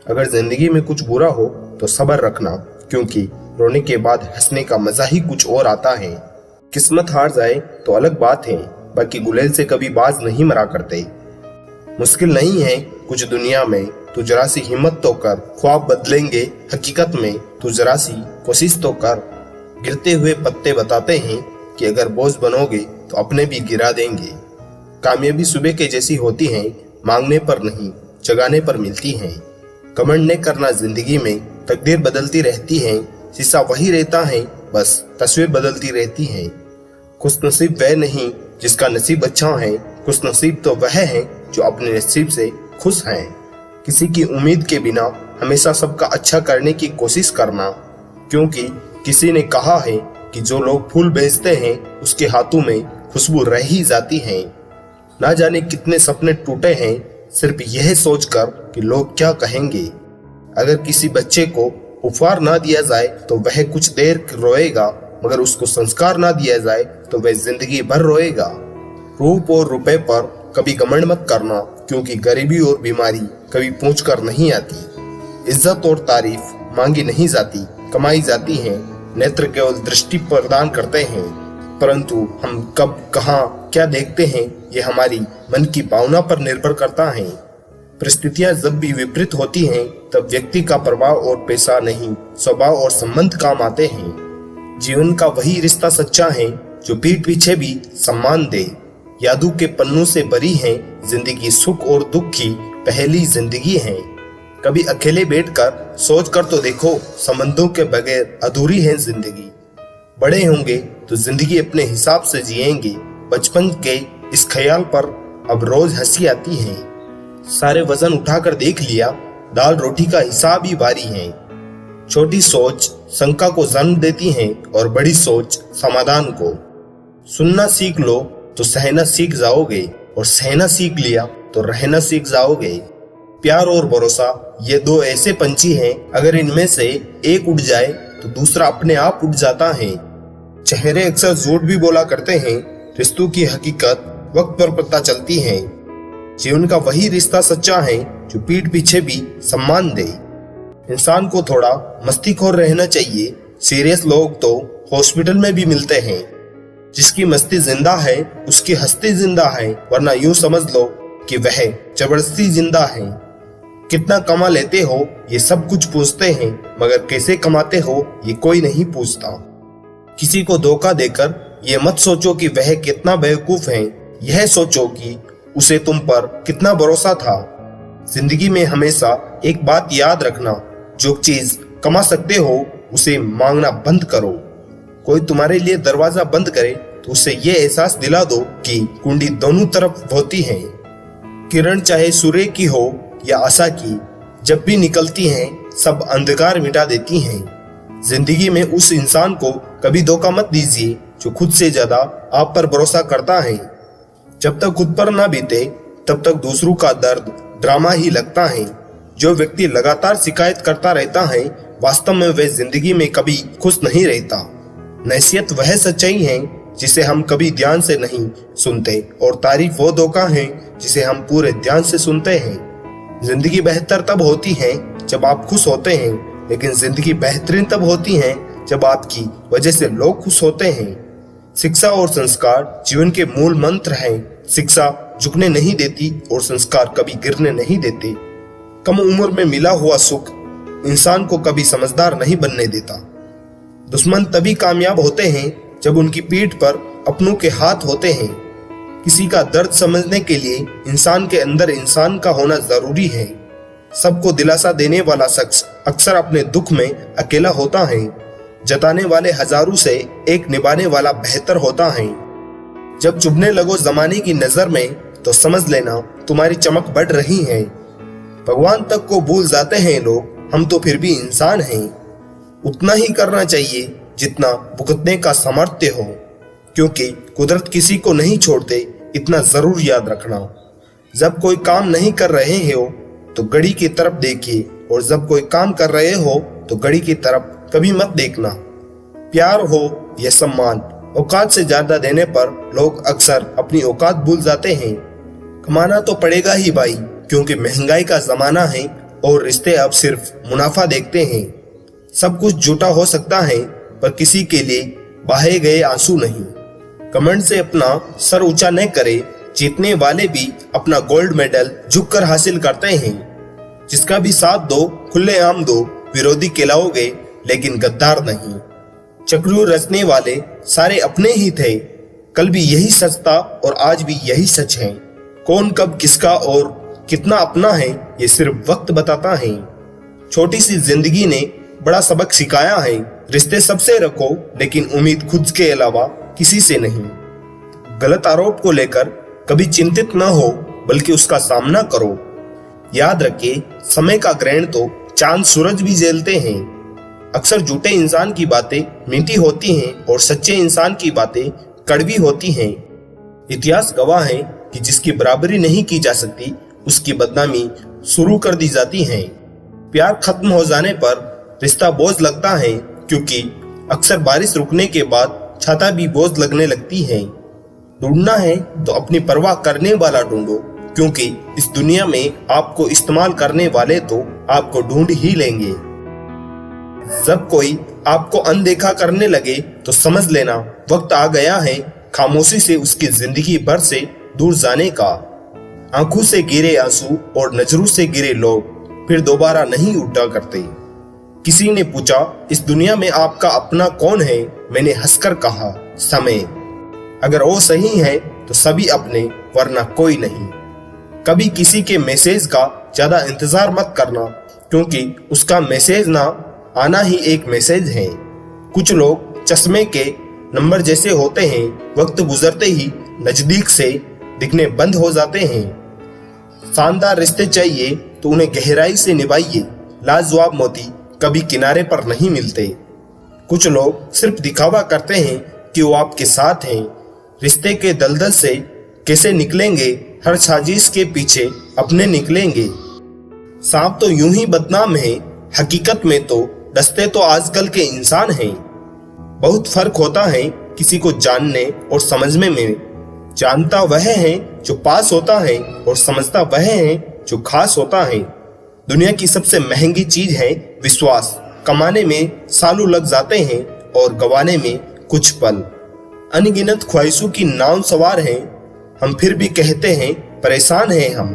अगर जिंदगी में कुछ बुरा हो तो सब्र रखना, क्योंकि रोने के बाद हंसने का मजा ही कुछ और आता है। किस्मत हार जाए तो अलग बात है, बाकी गुलेल से कभी बाज नहीं मरा करते। मुश्किल नहीं है कुछ दुनिया में, तू जरा सी हिम्मत तो कर, ख्वाब बदलेंगे हकीकत में, तू जरा सी कोशिश तो कर। गिरते हुए पत्ते बताते हैं कि अगर बोझ बनोगे तो अपने भी गिरा देंगे। कामयाबी सुबह के जैसी होती है, मांगने पर नहीं जगाने पर मिलती है। कमेंट न करना जिंदगी में, तकदीर बदलती रहती है, शीशा वही रहता है, बस तस्वीर बदलती रहती है। खुशनसीब वह नहीं जिसका नसीब अच्छा है, खुशनसीब तो वह है जो अपने नसीब से खुश है। किसी की उम्मीद के बिना हमेशा सबका अच्छा करने की कोशिश करना, क्योंकि किसी ने कहा है कि जो लोग फूल बेचते हैं उसके हाथों में खुशबू रह ही जाती है। ना जाने कितने सपने टूटे हैं सिर्फ यह सोचकर कि लोग क्या कहेंगे। अगर किसी बच्चे को उपहार ना दिया जाए तो वह कुछ देर रोएगा, मगर उसको संस्कार ना दिया जाए तो वह जिंदगी भर रोएगा। रूप और रुपए पर कभी घमंड मत करना, क्योंकि गरीबी और बीमारी कभी पूछ कर नहीं आती। इज्जत और तारीफ मांगी नहीं जाती, कमाई जाती है। नेत्र केवल दृष्टि प्रदान करते हैं, परंतु हम कब कहाँ क्या देखते हैं ये हमारी मन की भावना पर निर्भर करता है। परिस्थितियां जब भी विपरीत होती हैं तब व्यक्ति का प्रभाव और पैसा नहीं, स्वभाव और संबंध काम आते हैं। जीवन का वही रिश्ता सच्चा है जो पीठ पीछे भी सम्मान दे। यादों के पन्नों से भरी है जिंदगी, सुख और दुख की पहली जिंदगी है। कभी अकेले बैठकर सोच कर तो देखो, संबंधों के बगैर अधूरी है जिंदगी। बड़े होंगे तो जिंदगी अपने हिसाब से जिएंगे, बचपन के इस ख्याल पर अब रोज हंसी आती है। सारे वजन उठाकर देख लिया, दाल रोटी का हिसाब ही भारी है। छोटी सोच शंका को जन्म देती है और बड़ी सोच समाधान को। सुनना सीख लो तो सहना सीख जाओगे, और सहना सीख लिया तो रहना सीख जाओगे। प्यार और भरोसा ये दो ऐसे पंछी हैं, अगर इनमें से एक उड़ जाए तो दूसरा अपने आप उड़ जाता है। चेहरे अक्सर झूठ भी बोला करते हैं, रिश्तों की हकीकत वक्त पर पता चलती है। जीवन का वही रिश्ता सच्चा है जो पीठ पीछे भी सम्मान दे। इंसान को थोड़ा मस्तीखोर रहना चाहिए, सीरियस लोग तो हॉस्पिटल में भी मिलते हैं। जिसकी मस्ती जिंदा है उसकी हस्ती जिंदा है, वरना यूं समझ लो कि वह जबरदस्ती जिंदा है। कितना कमा लेते हो ये सब कुछ पूछते हैं, मगर कैसे कमाते हो ये कोई नहीं पूछता। किसी को धोखा देकर ये मत सोचो कि वह कितना बेवकूफ है, यह सोचो कि उसे तुम पर कितना भरोसा था। जिंदगी में हमेशा एक बात याद रखना, जो चीज कमा सकते हो उसे मांगना बंद करो। कोई तुम्हारे लिए दरवाजा बंद करे तो उसे ये एहसास दिला दो कि कुंडी दोनों तरफ होती है। किरण चाहे सूर्य की हो या आशा की, जब भी निकलती हैं सब अंधकार मिटा देती हैं। जिंदगी में उस इंसान को कभी धोखा मत दीजिए जो खुद से ज्यादा आप पर भरोसा करता है। जब तक खुद पर ना बीते तब तक दूसरों का दर्द ड्रामा ही लगता है। जो व्यक्ति लगातार शिकायत करता रहता है वास्तव में वह जिंदगी में कभी खुश नहीं रहता। नसीहत वह सच्चाई है जिसे हम कभी ध्यान से नहीं सुनते, और तारीफ वो धोखा है जिसे हम पूरे ध्यान से सुनते हैं। जिंदगी बेहतर तब होती है जब आप खुश होते हैं, लेकिन जिंदगी बेहतरीन तब होती है जब आपकी वजह से लोग खुश होते हैं। शिक्षा और संस्कार जीवन के मूल मंत्र हैं। शिक्षा झुकने नहीं देती और संस्कार कभी गिरने नहीं देते। कम उम्र में मिला हुआ सुख इंसान को कभी समझदार नहीं बनने देता। दुश्मन तभी कामयाब होते हैं जब उनकी पीठ पर अपनों के हाथ होते हैं। किसी का दर्द समझने के लिए इंसान के अंदर इंसान का होना जरूरी है। सबको दिलासा देने वाला शख्स अक्सर अपने दुख में अकेला होता है। जताने वाले हजारों से एक निभाने वाला बेहतर होता है। जब चुभने लगो जमाने की नजर में तो समझ लेना तुम्हारी चमक बढ़ रही है। भगवान तक को भूल जाते हैं लोग, हम तो फिर भी इंसान हैं। उतना ही करना चाहिए जितना भुगतने का सामर्थ्य हो, क्योंकि कुदरत किसी को नहीं छोड़ते, इतना जरूर याद रखना। जब कोई काम नहीं कर रहे हो तो घड़ी की तरफ देखिए, और जब कोई काम कर रहे हो तो घड़ी की तरफ कभी मत देखना। प्यार हो या सम्मान, औकात से ज्यादा देने पर लोग अक्सर अपनी औकात भूल जाते हैं। कमाना तो पड़ेगा ही भाई, क्योंकि महंगाई का जमाना है और रिश्ते अब सिर्फ मुनाफा देखते हैं। सब कुछ झूठा हो सकता है, पर किसी के लिए बहाए गए आंसू नहीं। कमेंट से अपना सर ऊंचा न करे, जीतने वाले भी अपना गोल्ड मेडल झुककर हासिल करते हैं। जिसका भी साथ दो, खुलेआम दो, विरोधी कहलाओगे लेकिन गद्दार नहीं। चक्रव्यूह रचने वाले सारे अपने ही थे, कल भी यही सच था और आज भी यही सच है। कौन कब किसका और कितना अपना है, ये सिर्फ वक्त बताता है। छोटी सी जिंदगी ने बड़ा सबक सिखाया है, रिश्ते सबसे रखो लेकिन उम्मीद खुद के अलावा किसी से नहीं। गलत आरोप को लेकर कभी चिंतित न हो, बल्कि उसका सामना करो। याद रखिए, समय का ग्रहण तो चांद सूरज भी झेलते हैं। अक्सर झूठे इंसान की बातें मीठी होती हैं और सच्चे इंसान की बातें कड़वी होती हैं। इतिहास गवाह है कि जिसकी बराबरी नहीं की जा सकती, उसकी बदनामी शुरू कर दी जाती है। प्यार खत्म हो जाने पर रिश्ता बोझ लगता है, क्योंकि अक्सर बारिश रुकने के बाद छाता भी बोझ लगने लगती है। ढूंढना है तो अपनी परवाह करने वाला ढूंढो, क्योंकि इस दुनिया में आपको इस्तेमाल करने वाले तो आपको ढूंढ ही लेंगे। जब कोई आपको अनदेखा करने लगे तो समझ लेना वक्त आ गया है खामोशी से उसकी जिंदगी भर से दूर जाने का। आंखों से गिरे आंसू और नजरों से गिरे लोग फिर दोबारा नहीं उठा करते। किसी ने पूछा, इस दुनिया में आपका अपना कौन है? मैंने हंसकर कहा, समय। अगर वो सही है तो सभी अपने, वरना कोई नहीं। कभी किसी के मैसेज का ज्यादा इंतजार मत करना, क्योंकि उसका मैसेज ना आना ही एक मैसेज है। कुछ लोग चश्मे के नंबर जैसे होते हैं, वक्त गुजरते ही नजदीक से दिखने बंद हो जाते हैं। शानदार रिश्ते चाहिए तो उन्हें गहराई से निभाइए। लाजवाब मोती कभी किनारे पर नहीं मिलते। कुछ लोग सिर्फ दिखावा करते हैं कि वो आपके साथ हैं। रिश्ते के दलदल से कैसे निकलेंगे? हर साजिश के पीछे अपने निकलेंगे। सांप तो यूं ही बदनाम है, हकीकत में तो डसते तो आजकल के इंसान हैं। बहुत फर्क होता है किसी को जानने और समझने में। जानता वह है जो पास होता है और समझता वह है जो खास होता है। दुनिया की सबसे महंगी चीज है विश्वास। कमाने में सालों लग जाते हैं और गंवाने में कुछ पल। अनगिनत ख्वाहिशों की नाव सवार हैं हम, फिर भी कहते हैं परेशान हैं हम।